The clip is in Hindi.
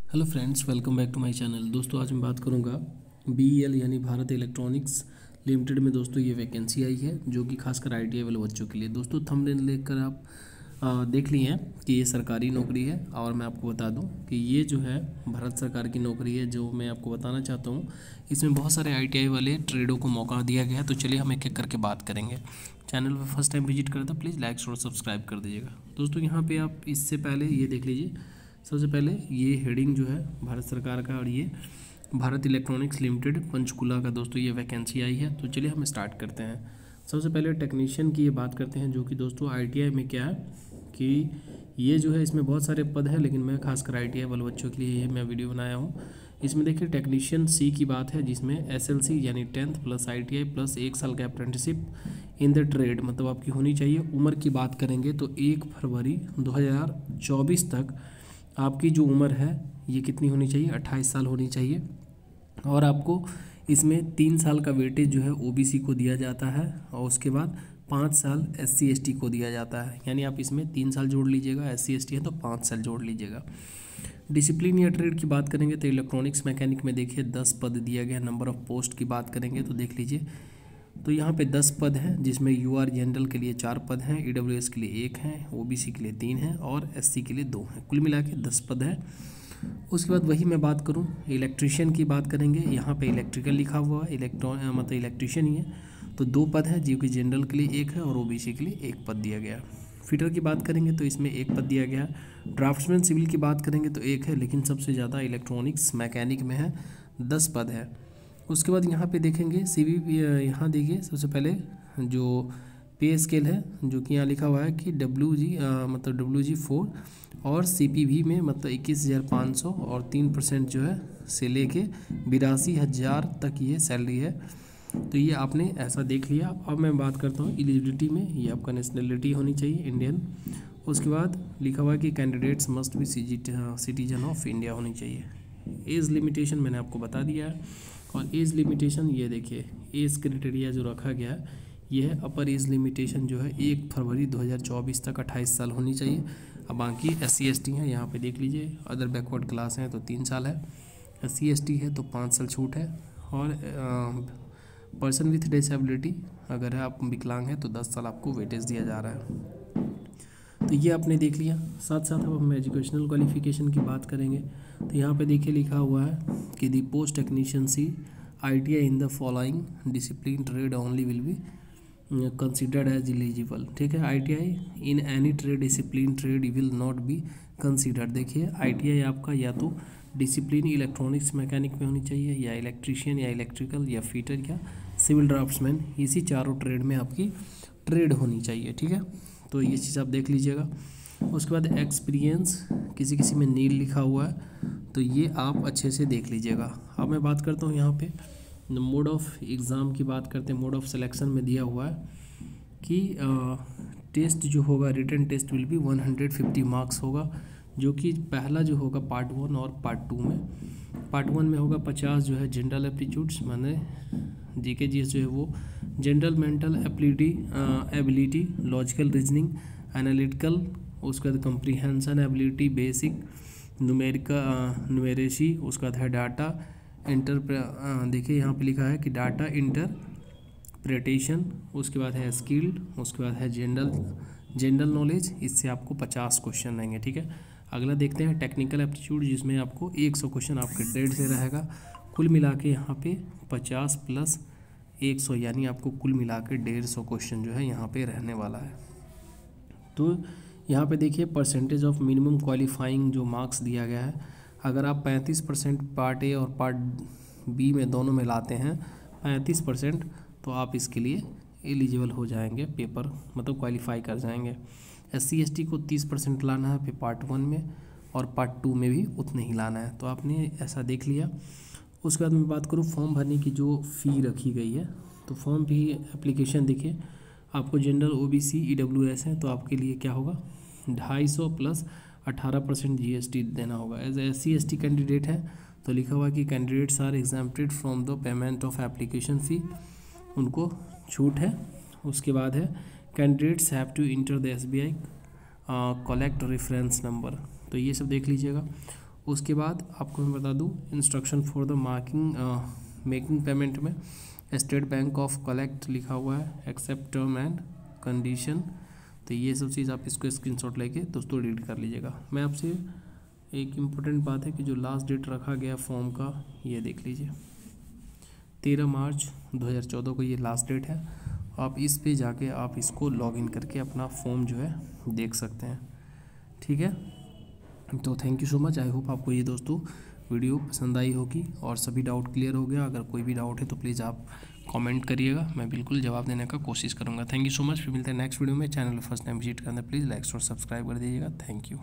Hello friends, welcome back to my channel. दोस्तों आज मैं बात करूंगा BEL यानी भारत इलेक्ट्रॉनिक्स लिमिटेड में। दोस्तों ये वैकेंसी आई है जो कि खासकर ITI वाले बच्चों के लिए। दोस्तों थंबनेल देखकर आप देख लिए हैं कि ये सरकारी नौकरी है। और मैं आपको बता दूं कि ये जो है भारत सरकार की नौकरी है। जो मैं आपको बताना चाहता हूँ, इसमें बहुत सारे ITI वाले ट्रेडों को मौका दिया गया है। तो चलिए हम एक एक करके बात करेंगे। चैनल पर फर्स्ट टाइम विजिट करें तो प्लीज़ लाइक और सब्सक्राइब कर दीजिएगा। दोस्तों यहाँ पे आप इससे पहले ये देख लीजिए। सबसे पहले ये हेडिंग जो है भारत सरकार का, और ये भारत इलेक्ट्रॉनिक्स लिमिटेड पंचकुला का दोस्तों ये वैकेंसी आई है। तो चलिए हम स्टार्ट करते हैं। सबसे पहले टेक्नीशियन की ये बात करते हैं, जो कि दोस्तों ITI में क्या है कि ये जो है इसमें बहुत सारे पद हैं, लेकिन मैं खासकर ITI वाले बच्चों के लिए ये मैं वीडियो बनाया हूँ। इसमें देखिए टेक्नीशियन C की बात है, जिसमें SLC यानी 10th प्लस ITI प्लस 1 साल का अप्रेंटिसशिप इन द ट्रेड मतलब आपकी होनी चाहिए। उम्र की बात करेंगे तो 1 फरवरी 2024 तक आपकी जो उम्र है ये कितनी होनी चाहिए, 28 साल होनी चाहिए। और आपको इसमें 3 साल का वेटेज जो है OBC को दिया जाता है, और उसके बाद 5 साल SC ST को दिया जाता है। यानी आप इसमें 3 साल जोड़ लीजिएगा, SC ST है तो 5 साल जोड़ लीजिएगा। डिसिप्लिन या ट्रेड की बात करेंगे तो इलेक्ट्रॉनिक्स मैकेनिक में देखिए 10 पद दिया गया। नंबर ऑफ पोस्ट की बात करेंगे तो देख लीजिए, तो यहाँ पे 10 पद हैं, जिसमें UR जनरल के लिए 4 पद हैं, EWS के लिए 1 हैं, OBC के लिए 3 हैं और SC के लिए 2 हैं। कुल मिला के 10 पद हैं। उसके बाद वही मैं बात करूँ इलेक्ट्रीशियन की बात करेंगे। यहाँ पे इलेक्ट्रिकल लिखा हुआ है, मतलब इलेक्ट्रीशियन ही है। तो 2 पद हैं, जो कि जनरल के लिए 1 है और OBC के लिए 1 पद दिया गया। फिटर की बात करेंगे तो इसमें 1 पद दिया गया। ड्राफ्ट्समैन सिविल की बात करेंगे तो 1 है, लेकिन सबसे ज़्यादा इलेक्ट्रॉनिक्स मैकेनिक में है, 10 पद है। उसके बाद यहाँ पे देखेंगे CVP। यहाँ देखिए सबसे पहले जो पे स्केल है, जो कि यहाँ लिखा हुआ है कि मतलब WG4 और CPV में मतलब 21,500 और 3% जो है से लेके 82,000 तक ये सैलरी है। तो ये आपने ऐसा देख लिया। अब मैं बात करता हूँ एलिजिबिलिटी में। ये आपका नेशनलिटी होनी चाहिए इंडियन। उसके बाद लिखा हुआ है कि candidates must be citizen of India होनी चाहिए। एज लिमिटेशन मैंने आपको बता दिया है। और एज लिमिटेशन ये देखिए, एज क्राइटेरिया जो रखा गया है ये है अपर एज लिमिटेशन जो है 1 फरवरी 2024 तक 28 साल होनी चाहिए। अब बाकी SC ST हैं, यहाँ पे देख लीजिए। अदर बैकवर्ड क्लास हैं तो 3 साल है, SC ST है तो 5 साल छूट है। और पर्सन विथ डिसेबिलिटी अगर है, आप विकलांग हैं तो 10 साल आपको वेटेज दिया जा रहा है। तो ये आपने देख लिया। साथ साथ अब हम एजुकेशनल क्वालिफिकेशन की बात करेंगे। तो यहाँ पे देखिए लिखा हुआ है कि the post technician C ITI in the following discipline trade only will be considered as eligible. ठीक है, ITI in any trade discipline trade will not be considered. देखिए ITI आपका या तो डिसिप्लिन इलेक्ट्रॉनिक्स मैकेनिक में होनी चाहिए, या इलेक्ट्रीशियन, या इलेक्ट्रिकल, या फिटर, या सिविल ड्राफ्ट्समैन। इसी चारों ट्रेड में आपकी ट्रेड होनी चाहिए। ठीक है, तो ये चीज़ आप देख लीजिएगा। उसके बाद एक्सपीरियंस किसी किसी में नील लिखा हुआ है, तो ये आप अच्छे से देख लीजिएगा। अब मैं बात करता हूँ यहाँ पे मोड ऑफ एग्ज़ाम की बात करते हैं। मोड ऑफ सिलेक्शन में दिया हुआ है कि टेस्ट जो होगा, written test will be 150 marks होगा, जो कि पहला जो होगा पार्ट 1 और पार्ट 2 में। पार्ट 1 में होगा 50 जो है जनरल एप्टीट्यूड्स, माने GK GS जो है वो general mental ability, logical reasoning, analytical, उसके बाद कंप्रीहेंशन एबिलिटी, बेसिक न्यूमेरेसी, उसका है डाटा देखिए यहाँ पे लिखा है कि डाटा इंटरप्रिटेशन, उसके बाद है स्किल्ड, उसके बाद है जनरल नॉलेज। इससे आपको 50 क्वेश्चन रहेंगे। ठीक है, अगला देखते हैं टेक्निकल एप्टीट्यूड, जिसमें आपको 100 क्वेश्चन आपके ट्रेड से रहेगा। कुल मिला के यहाँ पे 50 प्लस 100 यानी आपको कुल मिला के 150 क्वेश्चन जो है यहाँ पे रहने वाला है। तो यहाँ पे देखिए परसेंटेज ऑफ मिनिमम क्वालिफाइंग जो मार्क्स दिया गया है, अगर आप 35% पार्ट A और पार्ट B में दोनों में लाते हैं 35%, तो आप इसके लिए एलिजिबल हो जाएंगे, पेपर मतलब क्वालिफाई कर जाएंगे। SC ST को 30% लाना है फिर पार्ट 1 में, और पार्ट 2 में भी उतना ही लाना है। तो आपने ऐसा देख लिया। उसके बाद मैं बात करूँ फॉर्म भरने की जो फ़ी रखी गई है, तो फॉर्म भी एप्लीकेशन देखिए आपको जनरल OBC EWS है, तो आपके लिए क्या होगा 250 प्लस 18% GST देना होगा। एज SC ST कैंडिडेट है तो लिखा हुआ कि candidates are exempted from the payment of application fee, उनको छूट है। उसके बाद है candidates have to enter the SBI collect reference number, तो ये सब देख लीजिएगा। उसके बाद आपको मैं बता दूँ instruction for the making payment में स्टेट बैंक ऑफ कलेक्ट लिखा हुआ है, एक्सेप्ट टर्म एंड कंडीशन। तो ये सब चीज़ आप इसको स्क्रीनशॉट लेके दोस्तों रीड कर लीजिएगा। मैं आपसे एक इम्पोर्टेंट बात है कि जो लास्ट डेट रखा गया फॉर्म का, ये देख लीजिए 13 मार्च 2014 को ये लास्ट डेट है। आप इस पे जाके आप इसको लॉगिन करके अपना फॉर्म जो है देख सकते हैं। ठीक है, तो thank you so much. I hope आपको ये दोस्तों वीडियो पसंद आई होगी और सभी डाउट क्लियर हो गया। अगर कोई भी डाउट है तो प्लीज़ आप कमेंट करिएगा, मैं बिल्कुल जवाब देने का कोशिश करूँगा। Thank you so much. फिर मिलते हैं नेक्स्ट वीडियो में। चैनल फर्स्ट टाइम विजिट करना प्लीज़ लाइक और सब्सक्राइब कर दीजिएगा। Thank you.